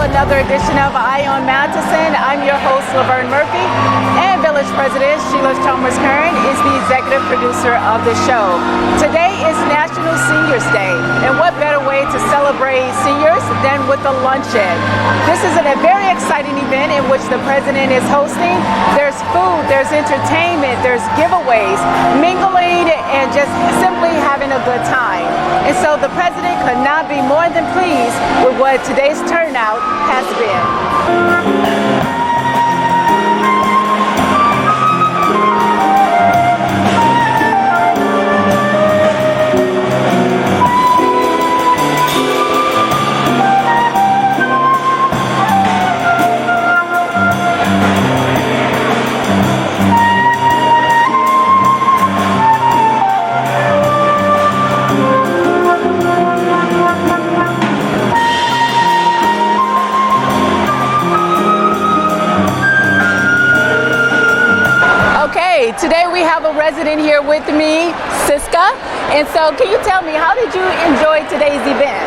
another edition of Eye on Matteson. I'm your host, Laverne Murphy, and Village President Sheila Chalmers-Curran is the executive producer of the show. Today is National Seniors Day, and what better way to celebrate seniors than with a luncheon? This is a very exciting event in which the president is hosting. There's food, there's entertainment, there's giveaways, mingling, and just simply having a good time. And so the president could not be more than pleased with what today's turnout has been. Today we have a resident here with me, Siska. And so can you tell me, how did you enjoy today's event?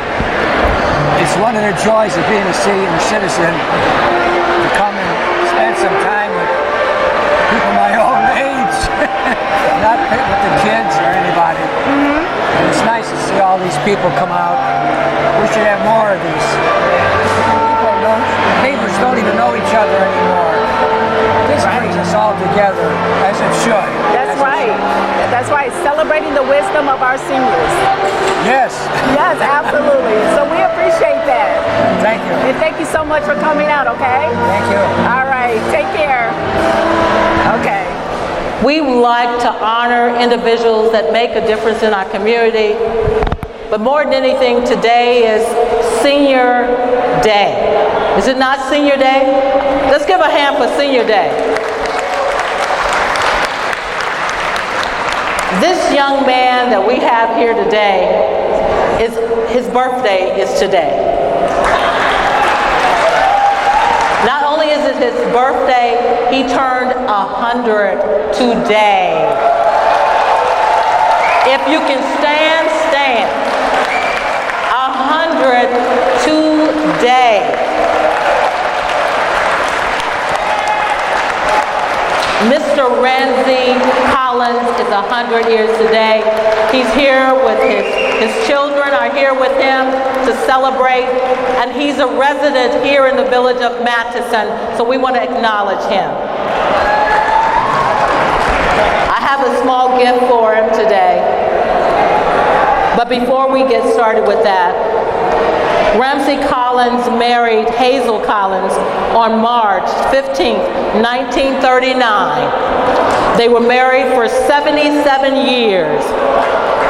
It's one of the joys of being a senior citizen, to come and spend some time with people my own age, not with the kids or anybody. And it's nice to see all these people come out. We should have more of these. Neighbors don't even know each other anymore. This brings us all together, as it should. That's right. That's right. Celebrating the wisdom of our seniors. Yes. Yes, absolutely. So we appreciate that. Thank you. And thank you so much for coming out, okay? Thank you. All right. Take care. Okay. We like to honor individuals that make a difference in our community. But more than anything, today is Senior Day. Is it not Senior Day? Let's give a hand for Senior Day. This young man that we have here today, his birthday is today. Not only is it his birthday, he turned 100 today. If you can stand, stand. 100 today. Mr. Ramsey Collins is 100 years today. He's here with his children are here with him to celebrate, and he's a resident here in the village of Matteson, so we want to acknowledge him. I have a small gift for him today, but before we get started with that, Ramsey Collins married Hazel Collins on March 15, 1939. They were married for 77 years.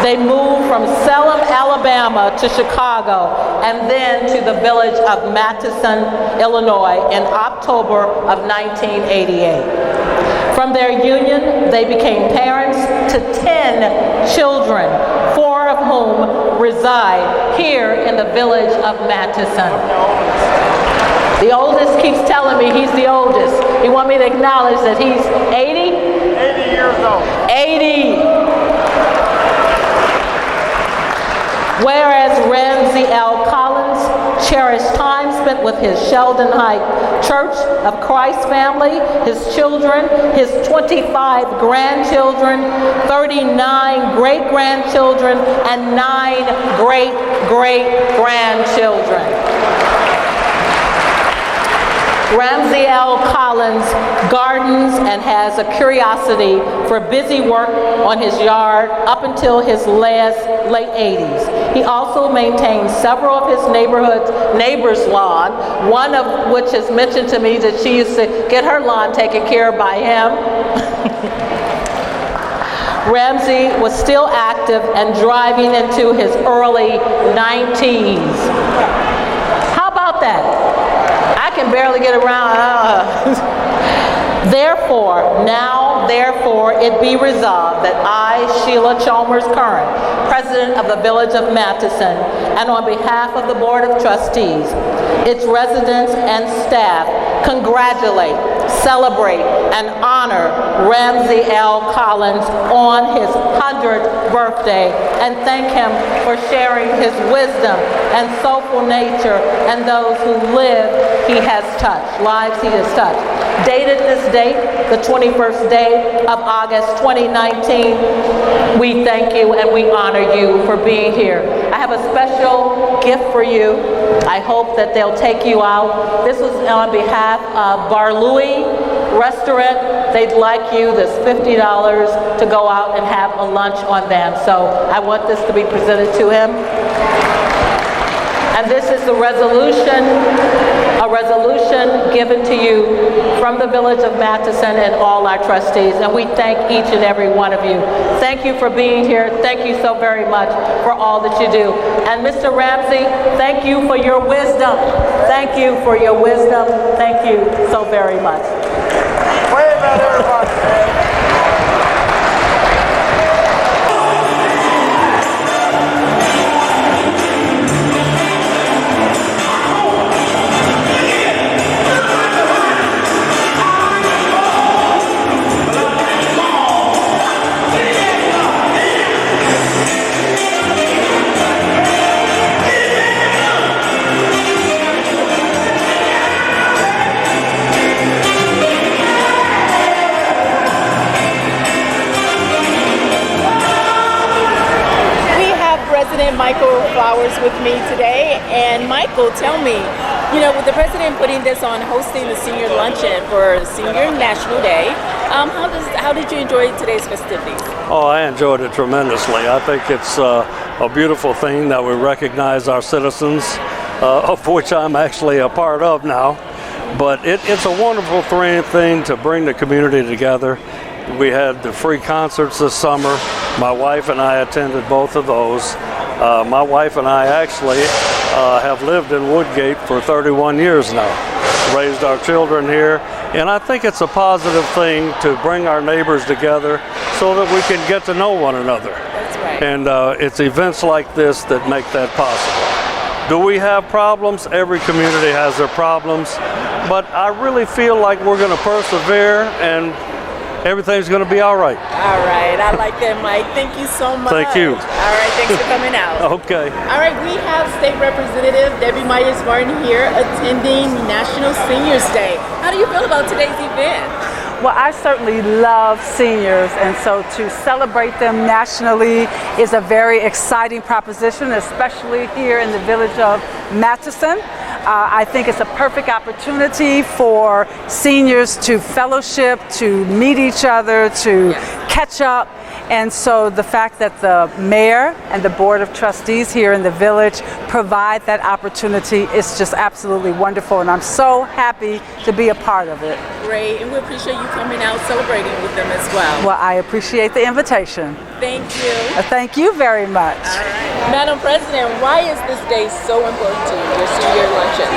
They moved from Salem, Alabama to Chicago and then to the village of Matteson, Illinois in October of 1988. From their union, they became parents to 10 children, 4 of whom reside here in the village of Matteson. The oldest keeps telling me he's the oldest. He wants me to acknowledge that he's 80? 80 years old. 80. Whereas Ramsey L. Collins cherished time spent with his Sheldon Heights Church of Christ family, his children, his 25 grandchildren, 39 great-grandchildren, and 9 great-great-grandchildren. Ramsey L. Collins gardens and has a curiosity for busy work on his yard up until his late 80s. He also maintains several of his neighbors' lawn, one of which has mentioned to me that she used to get her lawn taken care of by him. Ramsey was still active and driving into his early 90s. How about that? I can barely get around. Therefore, it be resolved that I, Sheila Chalmers-Curran, President of the Village of Matteson, and on behalf of the Board of Trustees, its residents and staff, congratulate, celebrate, and honor Ramsey L. Collins on his 100th birthday and thank him for sharing his wisdom and soulful nature and those who lives he has touched. Dated this date, the 21st day of August 2019, we thank you and we honor you for being here. I have a special gift for you. I hope that they'll take you out. This was on behalf of Bar Louie Restaurant. They'd like you, this $50 to go out and have a lunch on them. So I want this to be presented to him. And this is the resolution, a resolution given to you from the Village of Matteson and all our trustees. And we thank each and every one of you. Thank you for being here. Thank you so very much for all that you do. And Mr. Ramsey, thank you for your wisdom. Thank you for your wisdom. Thank you so very much. Wave at everybody. President Michael Flowers with me today. And Michael, tell me, you know, with the president putting this on, hosting the senior luncheon for Senior National Day, how did you enjoy today's festivities? Oh, I enjoyed it tremendously. I think it's a beautiful thing that we recognize our citizens, of which I'm actually a part of now. But it's a wonderful thing to bring the community together. We had the free concerts this summer. My wife and I attended both of those. My wife and I actually have lived in Woodgate for 31 years now, raised our children here, and I think it's a positive thing to bring our neighbors together so that we can get to know one another. That's right. And it's events like this that make that possible. Do we have problems? Every community has their problems, but I really feel like we're going to persevere and everything's going to be all right. All right. I like that, Mike. Thank you so much. Thank you. All right. Thanks for coming out. Okay. All right. We have State Representative Debbie Myers-Martin here attending National Seniors Day. How do you feel about today's event? Well, I certainly love seniors, and so to celebrate them nationally is a very exciting proposition, especially here in the village of Matteson. I think it's a perfect opportunity for seniors to fellowship, to meet each other, to catch up. And so the fact that the mayor and the board of trustees here in the village provide that opportunity is just absolutely wonderful, and I'm so happy to be a part of it. Great, and we appreciate you coming out celebrating with them as well. Well, I appreciate the invitation. Thank you. Thank you very much. All right. Madam President, why is this day so important to you, your senior luncheon?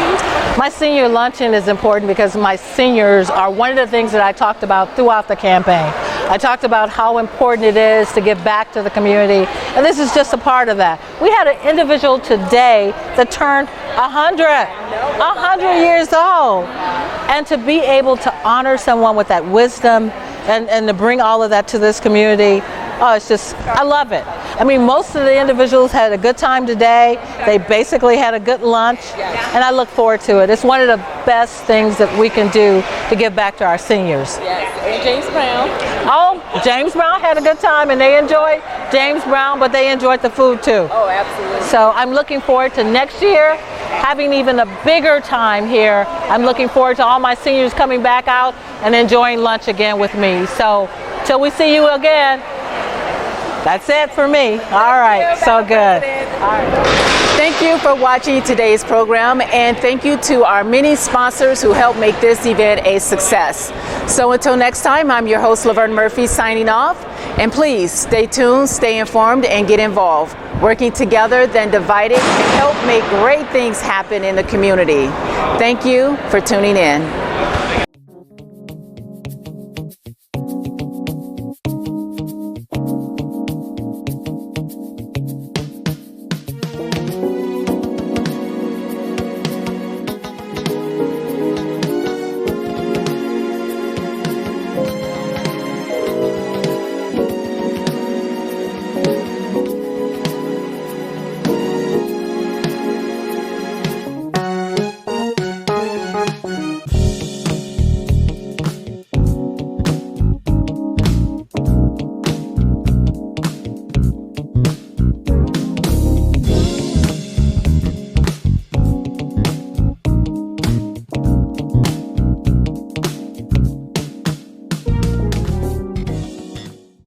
My senior luncheon is important because my seniors are one of the things that I talked about throughout the campaign. I talked about how important it is to give back to the community, and this is just a part of that. We had an individual today that turned 100 years old, and to be able to honor someone with that wisdom and to bring all of that to this community, oh, it's just, I love it. I mean, most of the individuals had a good time today. They basically had a good lunch, and I look forward to it. It's one of the best things that we can do to give back to our seniors. Yes, and James Brown. Oh, James Brown had a good time, and they enjoyed James Brown, but they enjoyed the food too. Oh, absolutely. So I'm looking forward to next year having even a bigger time here. I'm looking forward to all my seniors coming back out and enjoying lunch again with me. So till we see you again, that's it for me. All right, so good. All right. Thank you for watching today's program, and thank you to our many sponsors who helped make this event a success. So until next time, I'm your host, Laverne Murphy, signing off. And please stay tuned, stay informed, and get involved. Working together than divided can help make great things happen in the community. Thank you for tuning in.